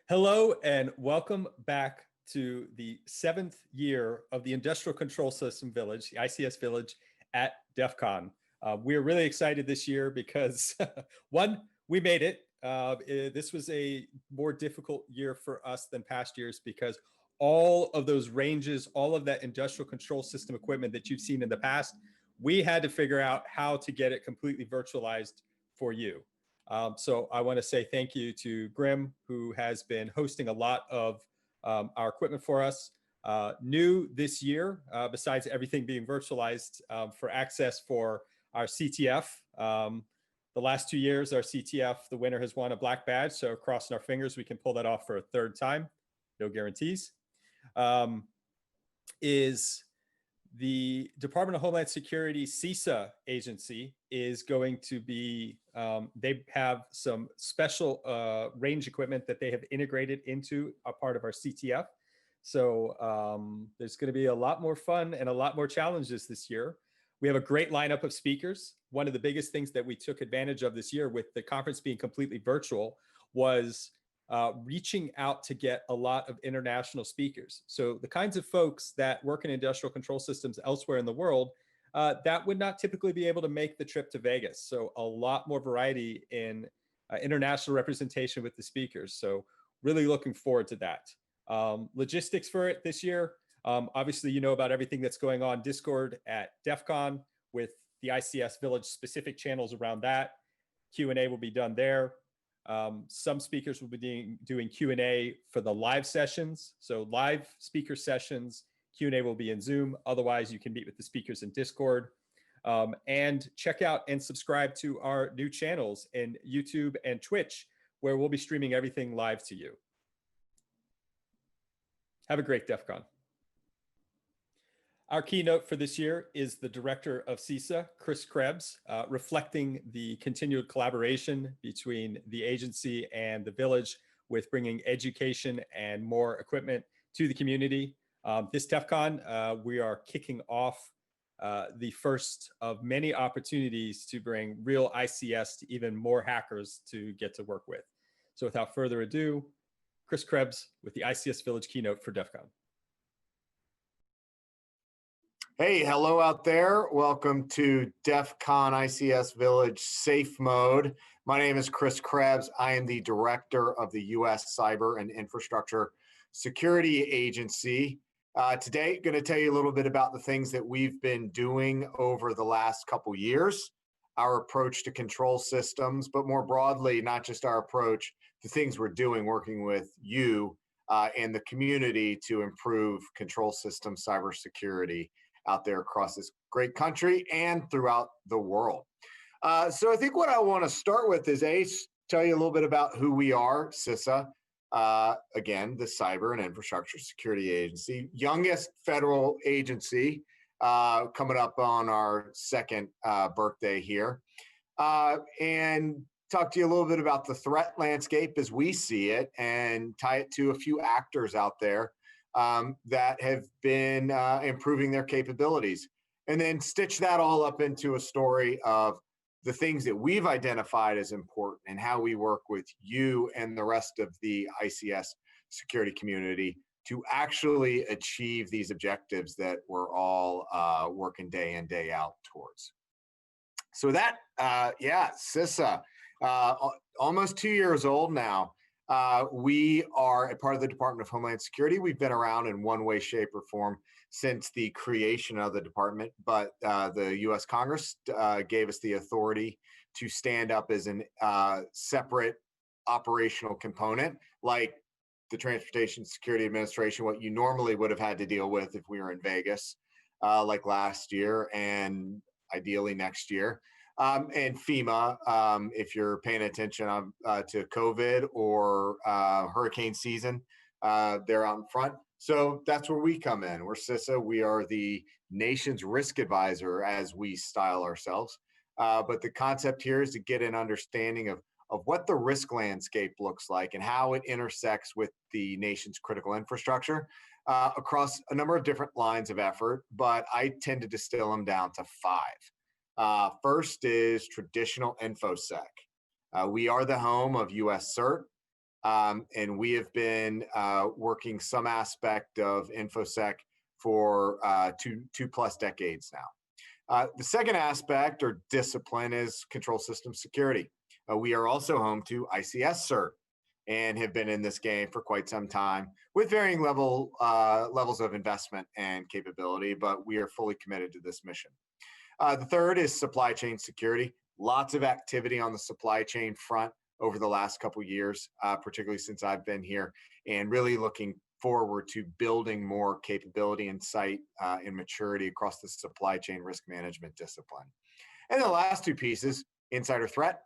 Hello and welcome back to the 7th year of the Industrial Control System Village, the ICS Village at DEF CON. We're really excited this year because one, we made it. This was a more difficult year for us than past years because all of those ranges, all of that industrial control system equipment that you've seen in the past, we had to figure out how to get it completely virtualized for you. So I want to say thank you to Grim, who has been hosting a lot of our equipment for us. New this year, besides everything being virtualized, for access for our CTF. The last 2 years, our CTF, the winner has won a black badge. So crossing our fingers, we can pull that off for a third time. No guarantees. Is the Department of Homeland Security CISA agency is going to be, they have some special range equipment that they have integrated into a part of our CTF. So there's going to be a lot more fun and a lot more challenges this year. We have a great lineup of speakers. One of the biggest things that we took advantage of this year with the conference being completely virtual was reaching out to get a lot of international speakers. So the kinds of folks that work in industrial control systems elsewhere in the world that would not typically be able to make the trip to Vegas. So a lot more variety in international representation with the speakers. So really looking forward to that. Logistics for it this year. Obviously, you know about everything that's going on Discord at DEF CON with the ICS Village specific channels around that. Q&A will be done there. Some speakers will be doing Q&A for the live sessions. So live speaker sessions, Q&A will be in Zoom. Otherwise, you can meet with the speakers in Discord. And check out and subscribe to our new channels in YouTube and Twitch, where we'll be streaming everything live to you. Have a great DEF CON. Our keynote for this year is the director of CISA, Krebs, reflecting the continued collaboration between the agency and the village with bringing education and more equipment to the community. This DEF CON, we are kicking off the first of many opportunities to bring real ICS to even more hackers to get to work with. So without further ado, Krebs with the ICS Village keynote for DEF CON. Hey, hello out there. Welcome to DEF CON ICS Village Safe Mode. My name is Krebs. I am the director of the U.S. Cyber and Infrastructure Security Agency. Today, going to tell you a little bit about the things that we've been doing over the last couple years, our approach to control systems, but more broadly, not just our approach, the things we're doing working with you and the community to improve control system cybersecurity out there across this great country and throughout the world. So I think what I want to start with is tell you a little bit about who we are, CISA. Again, the Cyber and Infrastructure Security Agency, youngest federal agency, coming up on our second birthday here. And talk to you a little bit about the threat landscape as we see it and tie it to a few actors out there that have been improving their capabilities, and then stitch that all up into a story of the things that we've identified as important and how we work with you and the rest of the ICS security community to actually achieve these objectives that we're all working day in, day out towards. So that, yeah, CISA, almost 2 years old now. We are a part of the Department of Homeland Security. We've been around in one way, shape, or form since the creation of the department, but the U.S. Congress gave us the authority to stand up as a separate operational component, like the Transportation Security Administration, what you normally would have had to deal with if we were in Vegas, like last year and ideally next year. And FEMA, if you're paying attention to COVID or hurricane season, they're out in front. So that's where we come in. We're CISA. We are the nation's risk advisor, as we style ourselves. But the concept here is to get an understanding of what the risk landscape looks like and how it intersects with the nation's critical infrastructure across a number of different lines of effort. But I tend to distill them down to 5. First is traditional InfoSec. We are the home of US CERT. And we have been working some aspect of InfoSec for two plus decades now. The second aspect or discipline is control system security. We are also home to ICS cert and have been in this game for quite some time with varying levels of investment and capability, but we are fully committed to this mission. The third is supply chain security. Lots of activity on the supply chain front over the last couple of years, particularly since I've been here, and really looking forward to building more capability, insight, and maturity across the supply chain risk management discipline. And the last two pieces, insider threat.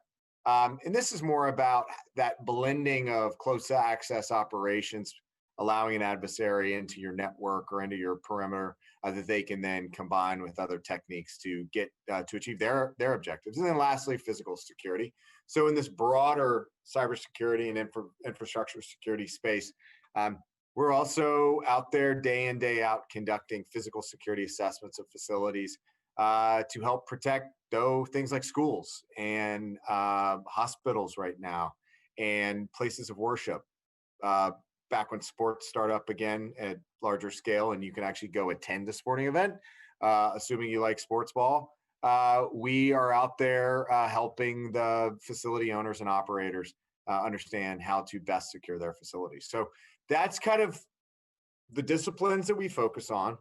And this is more about that blending of close access operations, allowing an adversary into your network or into your perimeter that they can then combine with other techniques to get to achieve their objectives. And then lastly, physical security. So in this broader cybersecurity and infrastructure security space, we're also out there day in, day out conducting physical security assessments of facilities to help protect things like schools and hospitals right now and places of worship. Back when sports start up again at larger scale and you can actually go attend a sporting event, assuming you like sports ball, we are out there helping the facility owners and operators understand how to best secure their facilities. So that's kind of the disciplines that we focus on.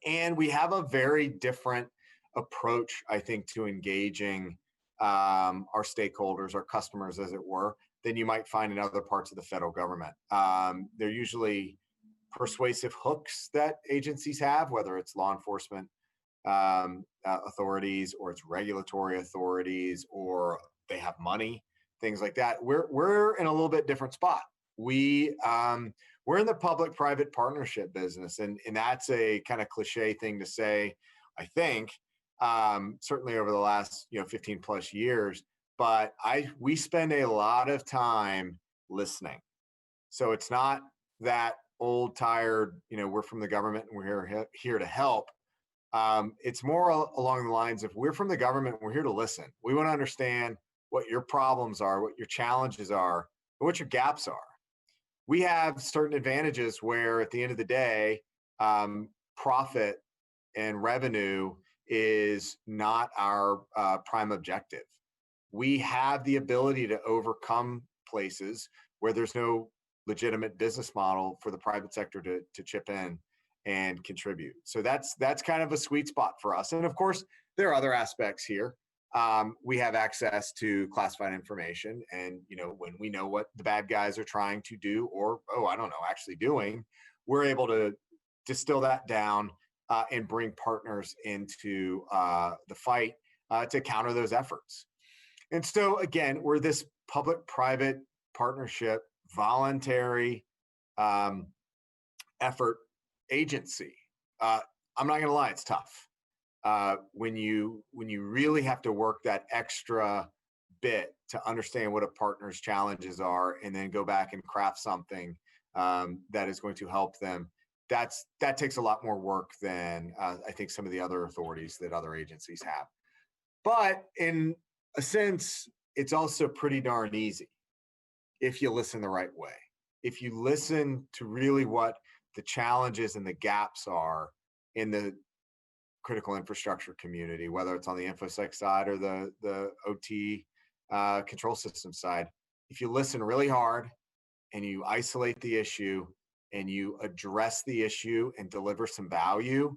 And we have a very different approach, I think, to engaging our stakeholders, our customers, as it were, than you might find in other parts of the federal government. They're usually persuasive hooks that agencies have, whether it's law enforcement authorities or it's regulatory authorities or they have money, things like that. We're in a little bit different spot. We're in the public-private partnership business, and that's a kind of cliche thing to say, I think, certainly over the last 15 plus years. But we spend a lot of time listening. So it's not that old, tired, we're from the government and we're here to help. It's more along the lines of we're from the government, we're here to listen. We want to understand what your problems are, what your challenges are, and what your gaps are. We have certain advantages where at the end of the day, profit and revenue is not our prime objective. We have the ability to overcome places where there's no legitimate business model for the private sector to chip in and contribute. So that's kind of a sweet spot for us. And of course, there are other aspects here. We have access to classified information, and when we know what the bad guys are trying to do, or actually doing, we're able to distill that down and bring partners into the fight to counter those efforts. And so again, we're this public-private partnership, voluntary effort agency. I'm not going to lie, it's tough. When you really have to work that extra bit to understand what a partner's challenges are and then go back and craft something that is going to help them, that takes a lot more work than I think some of the other authorities that other agencies have. But in a sense, it's also pretty darn easy if you listen the right way. If you listen to really what the challenges and the gaps are in the critical infrastructure community, whether it's on the InfoSec side or the OT control system side, if you listen really hard and you isolate the issue and you address the issue and deliver some value,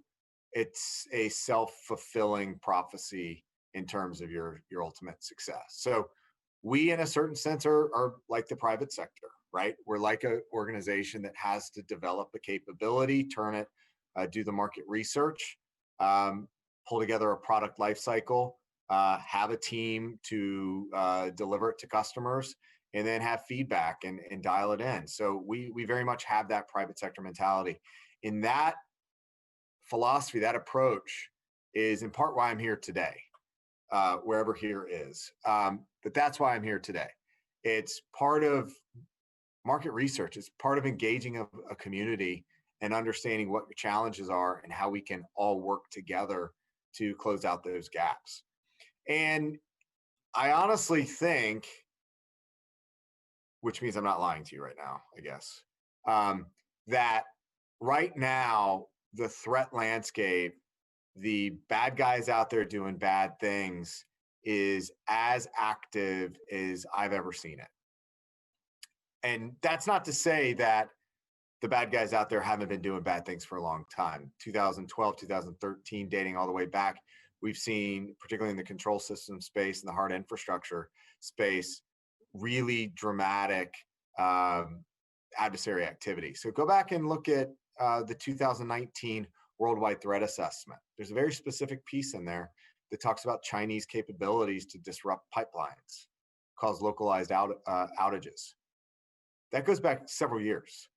it's a self-fulfilling prophecy in terms of your ultimate success. So we, in a certain sense, are like the private sector, right? We're like an organization that has to develop a capability, turn it, do the market research, pull together a product life cycle, have a team to deliver it to customers, and then have feedback and dial it in. So we very much have that private sector mentality. In that philosophy, that approach is in part why I'm here today, wherever here is. But that's why I'm here today. It's part of market research. It's part of engaging a community and understanding what your challenges are and how we can all work together to close out those gaps. And I honestly think which means I'm not lying to you right now, I guess, that right now, the threat landscape, the bad guys out there doing bad things is as active as I've ever seen it. And that's not to say that the bad guys out there haven't been doing bad things for a long time. 2012, 2013, dating all the way back, we've seen, particularly in the control system space and the hard infrastructure space, really dramatic adversary activity. So go back and look at the 2019 Worldwide Threat Assessment. There's a very specific piece in there that talks about Chinese capabilities to disrupt pipelines, cause localized outages. That goes back several years.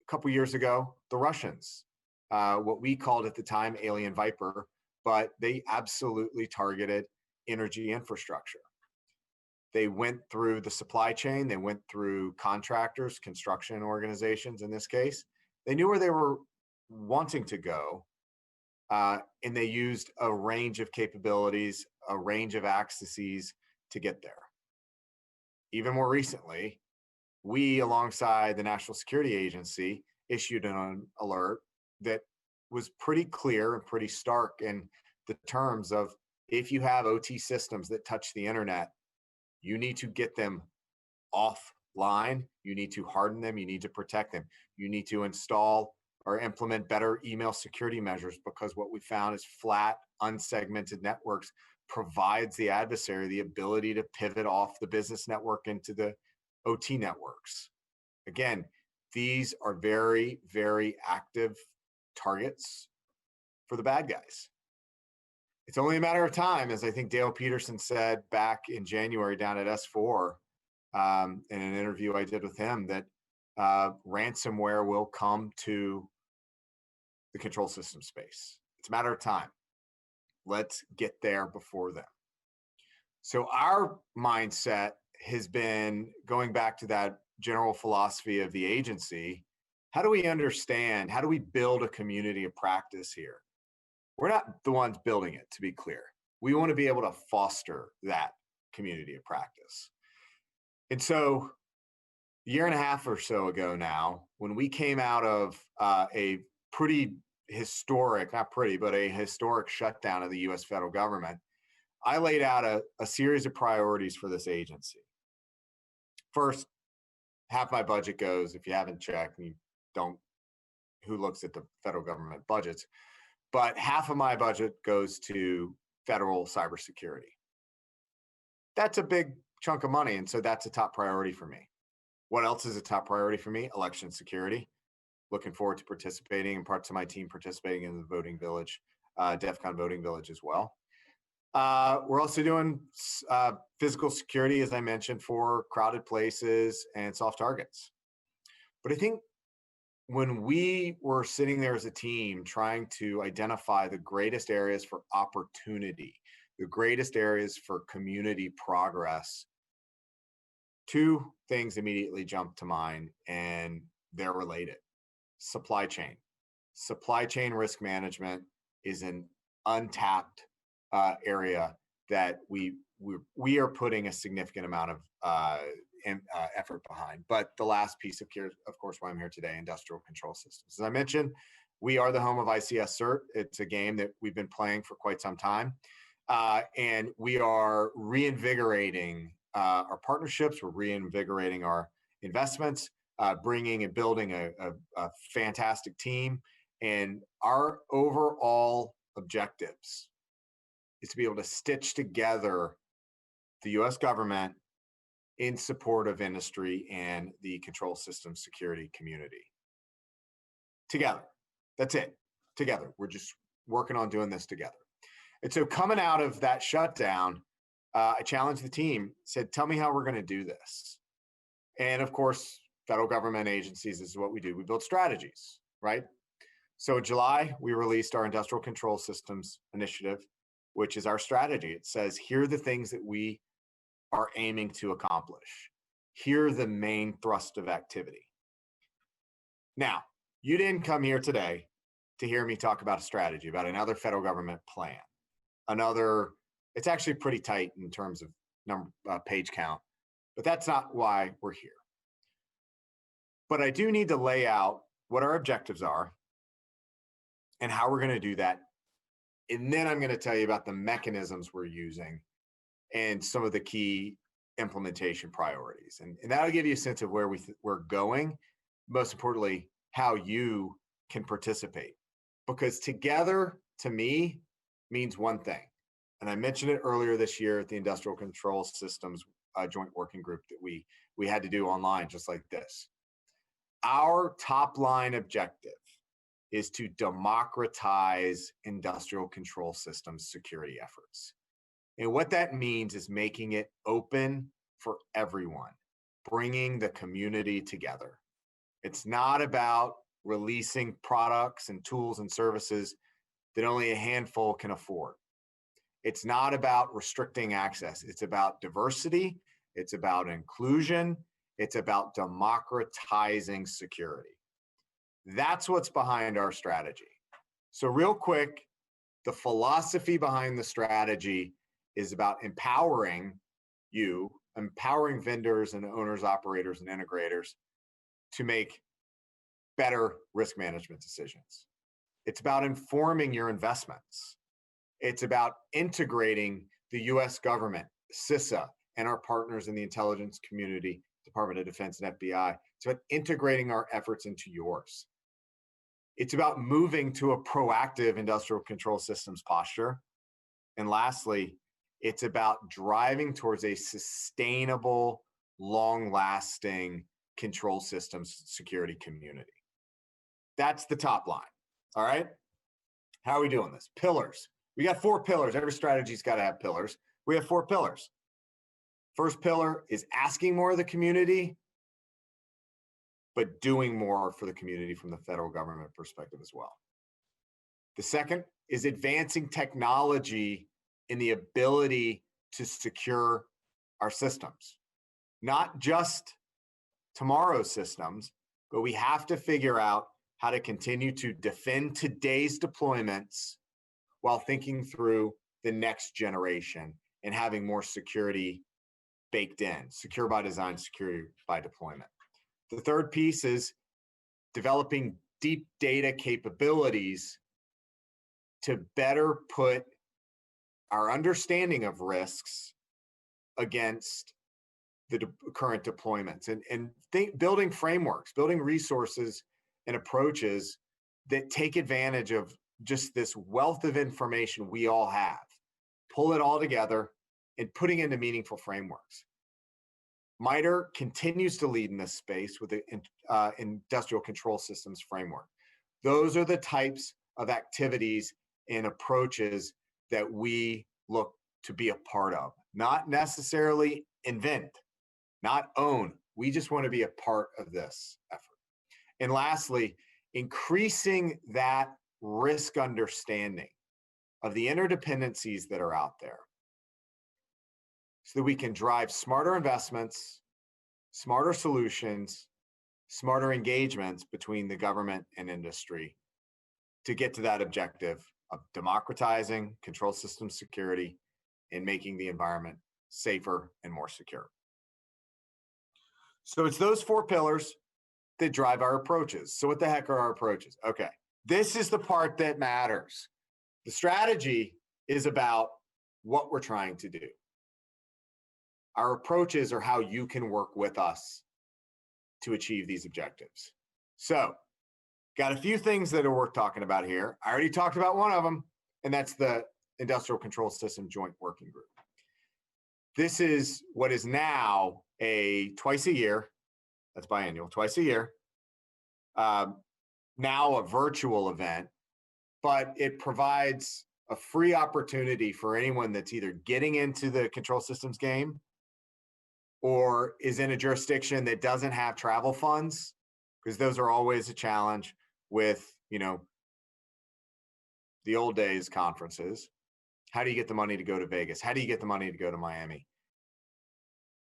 A couple years ago, the Russians, what we called at the time Alien Viper, but they absolutely targeted energy infrastructure. They went through the supply chain, they went through contractors, construction organizations in this case. They knew where they were wanting to go, and they used a range of capabilities, a range of accesses to get there. Even more recently, we, alongside the National Security Agency, issued an alert that was pretty clear and pretty stark in the terms of, if you have OT systems that touch the internet, you need to get them offline, you need to harden them, you need to protect them, you need to install or implement better email security measures, because what we found is flat, unsegmented networks provides the adversary the ability to pivot off the business network into the OT networks. Again, these are very, very active targets for the bad guys. It's only a matter of time, as I think Dale Peterson said back in January down at S4 in an interview I did with him, that ransomware will come to the control system space. It's a matter of time. Let's get there before them. So our mindset has been going back to that general philosophy of the agency. How do we understand, how do we build a community of practice here? We're not the ones building it, to be clear. We want to be able to foster that community of practice. And so a year and a half or so ago now, when we came out of a pretty historic, not pretty, but a historic shutdown of the US federal government, I laid out a series of priorities for this agency. First, half my budget goes, if you haven't checked, and you don't, who looks at the federal government budgets, but half of my budget goes to federal cybersecurity. That's a big chunk of money, and so that's a top priority for me. What else is a top priority for me? Election security. Looking forward to participating, and parts of my team participating in the voting village, DEF CON voting village as well. We're also doing physical security, as I mentioned, for crowded places and soft targets. But I think when we were sitting there as a team trying to identify the greatest areas for opportunity, the greatest areas for community progress, two things immediately jumped to mind, and they're related. Supply chain. Supply chain risk management is an untapped area that we are putting a significant amount of effort behind. But the last piece of course, why I'm here today, industrial control systems. As I mentioned, we are the home of ICS CERT. It's a game that we've been playing for quite some time. And we are reinvigorating our partnerships. We're reinvigorating our investments, bringing and building a fantastic team. And our overall objectives is to be able to stitch together the US government in support of industry and the control system security community. Together. That's it. Together. We're just working on doing this together. And so coming out of that shutdown, I challenged the team, said, tell me how we're going to do this. And of course, federal government agencies, this is what we do. We build strategies, right? So in July, we released our Industrial Control Systems Initiative, which is our strategy. It says, here are the things that we are aiming to accomplish. Here are the main thrust of activity. Now, you didn't come here today to hear me talk about a strategy, about another federal government plan. It's actually pretty tight in terms of page count. But that's not why we're here. But I do need to lay out what our objectives are and how we're going to do that. And then I'm going to tell you about the mechanisms we're using and some of the key implementation priorities. And that'll give you a sense of where we're going. Most importantly, how you can participate. Because together, to me, means one thing. And I mentioned it earlier this year at the Industrial Control Systems Joint Working Group that we had to do online just like this. Our top line objective is to democratize industrial control systems security efforts. And what that means is making it open for everyone, bringing the community together. It's not about releasing products and tools and services that only a handful can afford. It's not about restricting access. It's about diversity. It's about inclusion. It's about democratizing security. That's what's behind our strategy. So real quick, the philosophy behind the strategy is about empowering vendors and owners, operators, and integrators to make better risk management decisions. It's about informing your investments. It's about integrating the US government, CISA, and our partners in the intelligence community, Department of Defense and FBI. It's about integrating our efforts into yours. It's about moving to a proactive industrial control systems posture. And lastly, it's about driving towards a sustainable, long-lasting control systems security community. That's the top line, all right? How are we doing this? Pillars. We got 4 pillars. Every strategy's got to have pillars. We have 4 pillars. First pillar is asking more of the community, but doing more for the community from the federal government perspective as well. The second is advancing technology in the ability to secure our systems. Not just tomorrow's systems, but we have to figure out how to continue to defend today's deployments while thinking through the next generation and having more security baked in, secure by design, secure by deployment. The third piece is developing deep data capabilities to better put our understanding of risks against the current deployments and building frameworks, building resources and approaches that take advantage of just this wealth of information we all have, pull it all together and putting into meaningful frameworks. MITRE continues to lead in this space with the industrial control systems framework. Those are the types of activities and approaches that we look to be a part of, not necessarily invent, not own. We just want to be a part of this effort. And lastly, increasing that risk understanding of the interdependencies that are out there so that we can drive smarter investments, smarter solutions, smarter engagements between the government and industry to get to that objective of democratizing control system security and making the environment safer and more secure. So it's those 4 pillars that drive our approaches. So what the heck are our approaches? Okay, this is the part that matters. The strategy is about what we're trying to do. Our approaches are how you can work with us to achieve these objectives. So, got a few things that are worth talking about here. I already talked about one of them, and that's the Industrial Control System Joint Working Group. This is what is now a twice a year, that's biannual, twice a year, now a virtual event, but it provides a free opportunity for anyone that's either getting into the control systems game or is in a jurisdiction that doesn't have travel funds, because those are always a challenge with, the old days conferences. How do you get the money to go to Vegas? How do you get the money to go to Miami?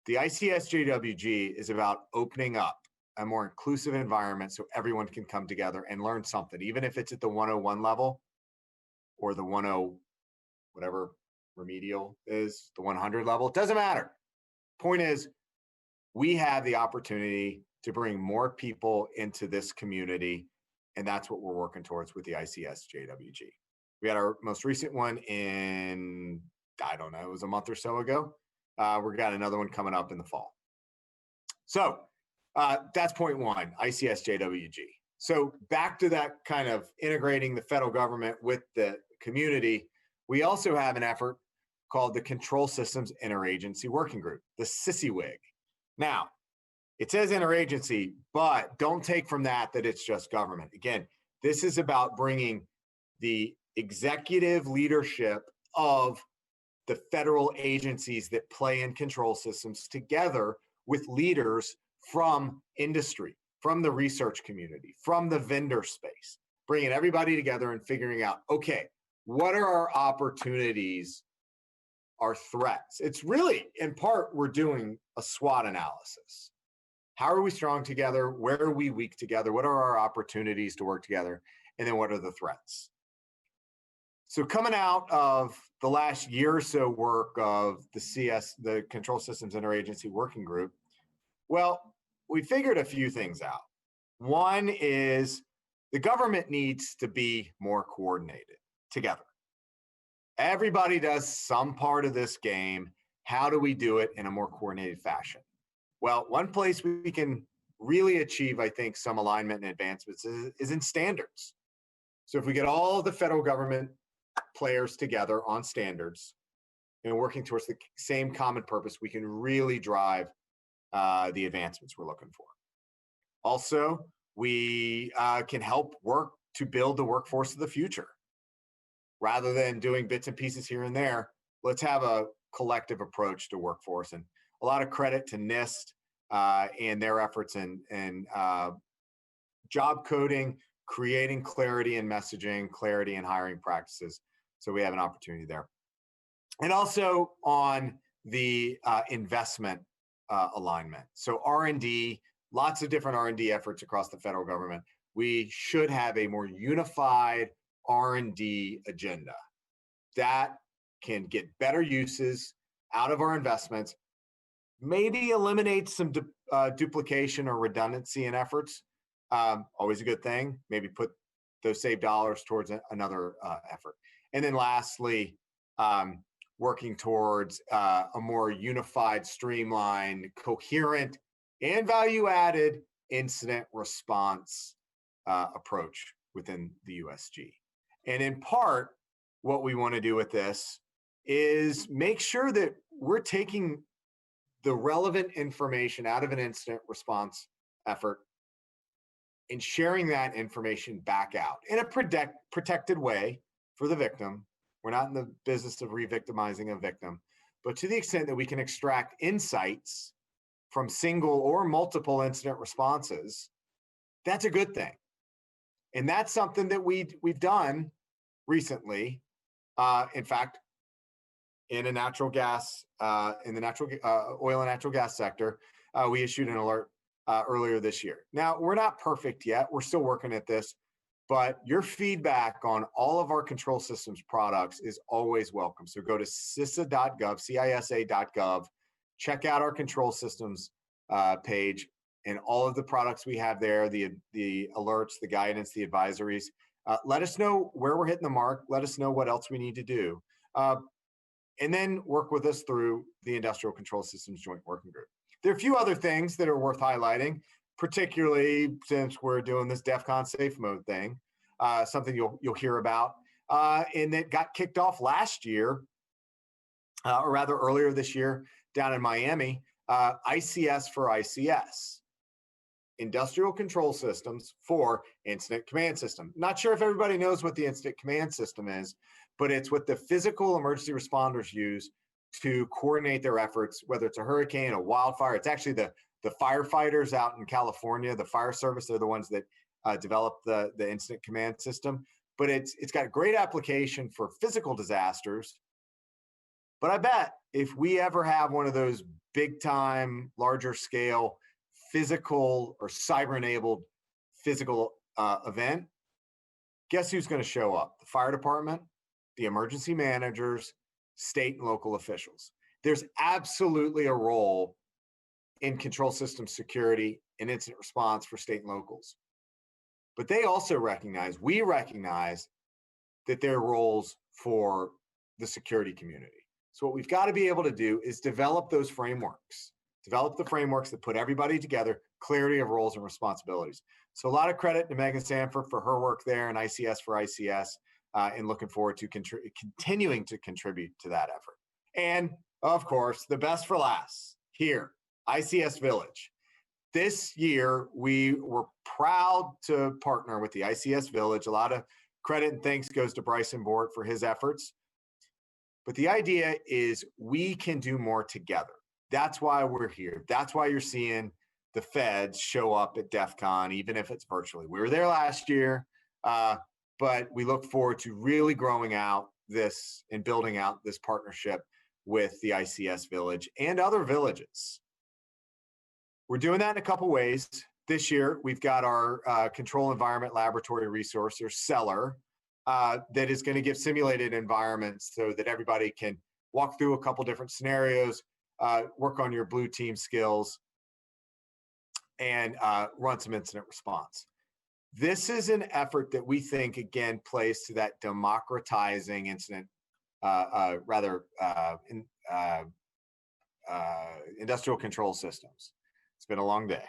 The ICSJWG is about opening up a more inclusive environment so everyone can come together and learn something, even if it's at the 101 level or the 10, whatever remedial is, the 100 level. It doesn't matter. Point is, we have the opportunity to bring more people into this community, and that's what we're working towards with the ICSJWG. We had our most recent one in, I don't know, it was a month or so ago. We've got another one coming up in the fall. So that's point one, ICSJWG. So back to that kind of integrating the federal government with the community, we also have an effort called the Control Systems Interagency Working Group, the CISA. Now, it says interagency, but don't take from that it's just government. Again, this is about bringing the executive leadership of the federal agencies that play in control systems together with leaders from industry, from the research community, from the vendor space, bringing everybody together and figuring out, okay, what are our opportunities, our threats? It's really, in part, we're doing a SWOT analysis. How are we strong together? Where are we weak together? What are our opportunities to work together? And then what are the threats? So coming out of the last year or so work of the Control Systems Interagency Working Group, well, we figured a few things out. One is the government needs to be more coordinated together. Everybody does some part of this game. How do we do it in a more coordinated fashion? Well, one place we can really achieve, I think, some alignment and advancements is in standards. So if we get all the federal government players together on standards and working towards the same common purpose, we can really drive the advancements we're looking for. Also, we can help work to build the workforce of the future. Rather than doing bits and pieces here and there, let's have a collective approach to workforce. And a lot of credit to NIST and their efforts in job coding, creating clarity in messaging, clarity in hiring practices. So we have an opportunity there. And also on the investment alignment. So R&D, lots of different R&D efforts across the federal government. We should have a more unified R&D agenda that can get better uses out of our investments, maybe eliminate some duplication or redundancy in efforts. Always a good thing. Maybe put those saved dollars towards another effort. And then lastly, working towards a more unified, streamlined, coherent, and value-added incident response approach within the USG. And in part, what we want to do with this is make sure that we're taking the relevant information out of an incident response effort and sharing that information back out in a protected way for the victim. We're not in the business of re-victimizing a victim, but to the extent that we can extract insights from single or multiple incident responses, that's a good thing. And that's something that we've done recently. In fact, in a natural gas, in the oil and natural gas sector, we issued an alert earlier this year. Now, we're not perfect yet. We're still working at this, but your feedback on all of our control systems products is always welcome. So go to CISA.gov, CISA.gov, check out our control systems page and all of the products we have there, the alerts, the guidance, the advisories. Let us know where we're hitting the mark. Let us know what else we need to do. And then work with us through the Industrial Control Systems Joint Working Group. There are a few other things that are worth highlighting, particularly since we're doing this DEF CON safe mode thing, something you'll hear about, and that got kicked off last year, or rather earlier this year down in Miami, ICS for ICS, Industrial Control Systems for Incident Command System. Not sure if everybody knows what the Incident Command System is, but it's what the physical emergency responders use to coordinate their efforts, whether it's a hurricane, a wildfire. It's actually the firefighters out in California, the fire service, they're the ones that developed the Incident Command System. But it's got great application for physical disasters. But I bet if we ever have one of those big time, larger scale, physical or cyber-enabled physical event, guess who's going to show up? The fire department, the emergency managers, state and local officials. There's absolutely a role in control system security and incident response for state and locals. But they also recognize, we recognize that there are roles for the security community. So what we've got to be able to do is develop those frameworks, develop the frameworks that put everybody together, clarity of roles and responsibilities. So a lot of credit to Megan Sanford for her work there and ICS for ICS, and looking forward to continuing to contribute to that effort. And of course, the best for last here, ICS Village. This year, we were proud to partner with the ICS Village. A lot of credit and thanks goes to Bryson Bort for his efforts. But the idea is we can do more together. That's why we're here. That's why you're seeing the feds show up at DEF CON, even if it's virtually. We were there last year, but we look forward to really growing out this and building out this partnership with the ICS Village and other villages. We're doing that in a couple ways. This year, we've got our Control Environment Laboratory Resource, or CELR, that is going to give simulated environments so that everybody can walk through a couple different scenarios, work on your blue team skills, and run some incident response. This is an effort that we think, again, plays to that democratizing incident, industrial control systems. It's been a long day.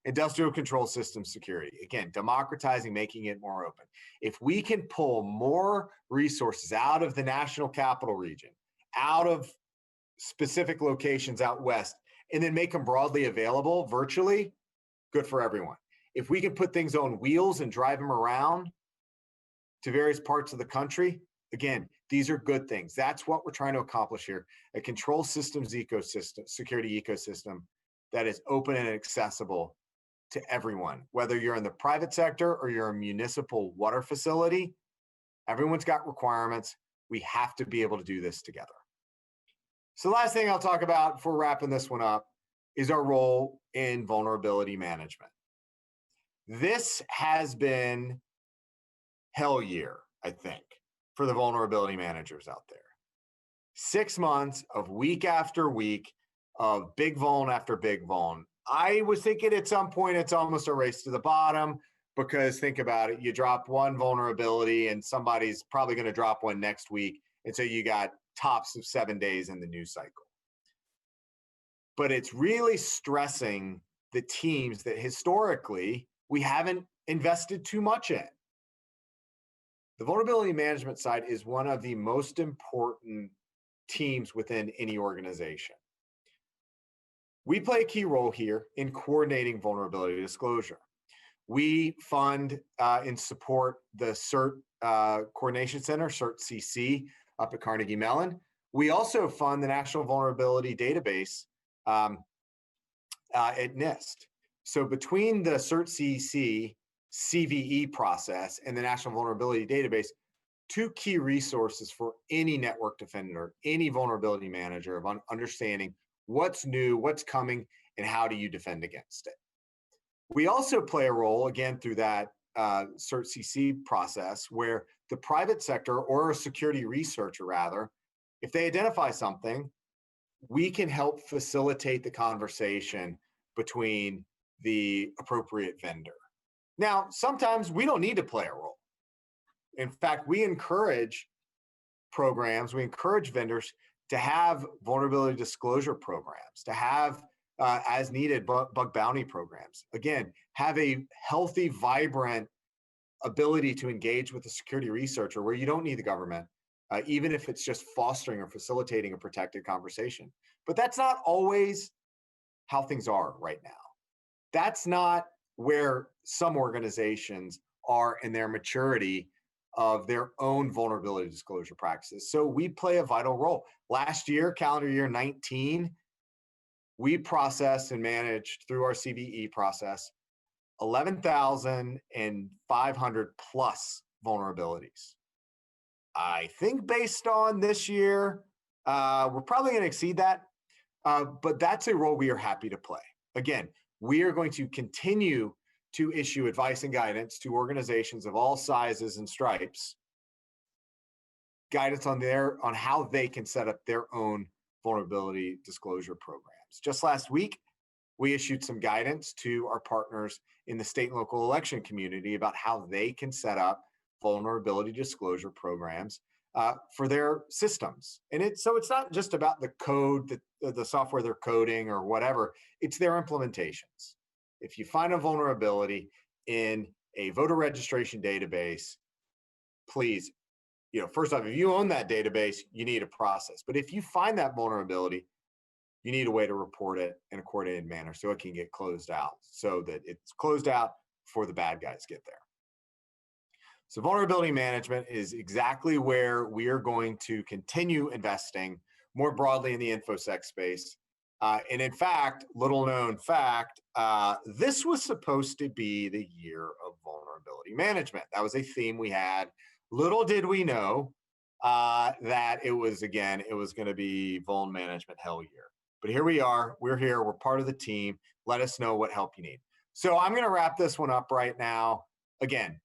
Industrial control system security. Again, democratizing, making it more open. If we can pull more resources out of the national capital region, out of specific locations out west, and then make them broadly available virtually, good for everyone. If we can put things on wheels and drive them around to various parts of the country, again, these are good things. That's what we're trying to accomplish here. A control systems ecosystem, security ecosystem that is open and accessible to everyone, whether you're in the private sector or you're a municipal water facility. Everyone's got requirements. We have to be able to do this together. So the last thing I'll talk about before wrapping this one up is our role in vulnerability management. This has been hell year, I think, for the vulnerability managers out there. 6 months of week after week of big vuln after big vuln. I was thinking at some point it's almost a race to the bottom, because think about it, you drop one vulnerability and somebody's probably going to drop one next week. And so you got tops of 7 days in the news cycle. But it's really stressing the teams that historically we haven't invested too much in. The vulnerability management side is one of the most important teams within any organization. We play a key role here in coordinating vulnerability disclosure. We fund and support the CERT Coordination Center, CERT-CC, up at Carnegie Mellon. We also fund the National Vulnerability Database at NIST. So between the CERT-CC CVE process and the National Vulnerability Database, two key resources for any network defender, any vulnerability manager, of understanding what's new, what's coming, and how do you defend against it. We also play a role, again, through that CERT-CC process, where the private sector, or a security researcher rather, if they identify something, we can help facilitate the conversation between the appropriate vendor. Now, sometimes we don't need to play a role. In fact, we encourage programs, we encourage vendors to have vulnerability disclosure programs, to have as needed bug bounty programs. Again, have a healthy, vibrant ability to engage with a security researcher where you don't need the government, even if it's just fostering or facilitating a protected conversation. But that's not always how things are right now. That's not where some organizations are in their maturity of their own vulnerability disclosure practices. So we play a vital role. Last year, calendar year 19, we processed and managed through our CVE process 11,500 plus vulnerabilities. I think based on this year, we're probably going to exceed that, but that's a role we are happy to play. Again, we are going to continue to issue advice and guidance to organizations of all sizes and stripes, guidance on how they can set up their own vulnerability disclosure programs. Just last week, we issued some guidance to our partners in the state and local election community about how they can set up vulnerability disclosure programs for their systems. And so it's not just about the code, the software they're coding or whatever, it's their implementations. If you find a vulnerability in a voter registration database, please, first off, if you own that database, you need a process. But if you find that vulnerability, you need a way to report it in a coordinated manner so it can get closed out, so that it's closed out before the bad guys get there. So vulnerability management is exactly where we are going to continue investing more broadly in the InfoSec space. And in fact, little known fact, this was supposed to be the year of vulnerability management. That was a theme we had. Little did we know that it was going to be vuln management hell year. But here we are, we're here, we're part of the team. Let us know what help you need. So I'm going to wrap this one up right now. Again,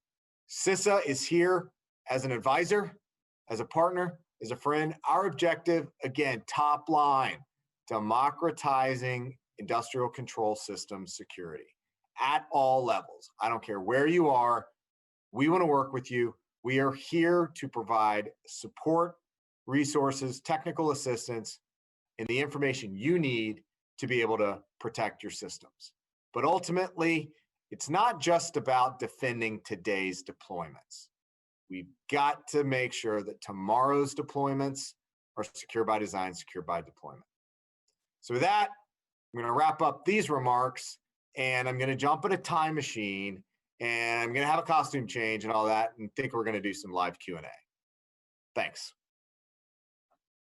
CISA is here as an advisor, as a partner, as a friend. Our objective, again, top line, democratizing industrial control system security at all levels. I don't care where you are. We want to work with you. We are here to provide support, resources, technical assistance, and the information you need to be able to protect your systems. But ultimately, it's not just about defending today's deployments. We've got to make sure that tomorrow's deployments are secure by design, secure by deployment. So with that, I'm going to wrap up these remarks, and I'm going to jump in a time machine, and I'm going to have a costume change and all that, and think we're going to do some live Q&A. Thanks.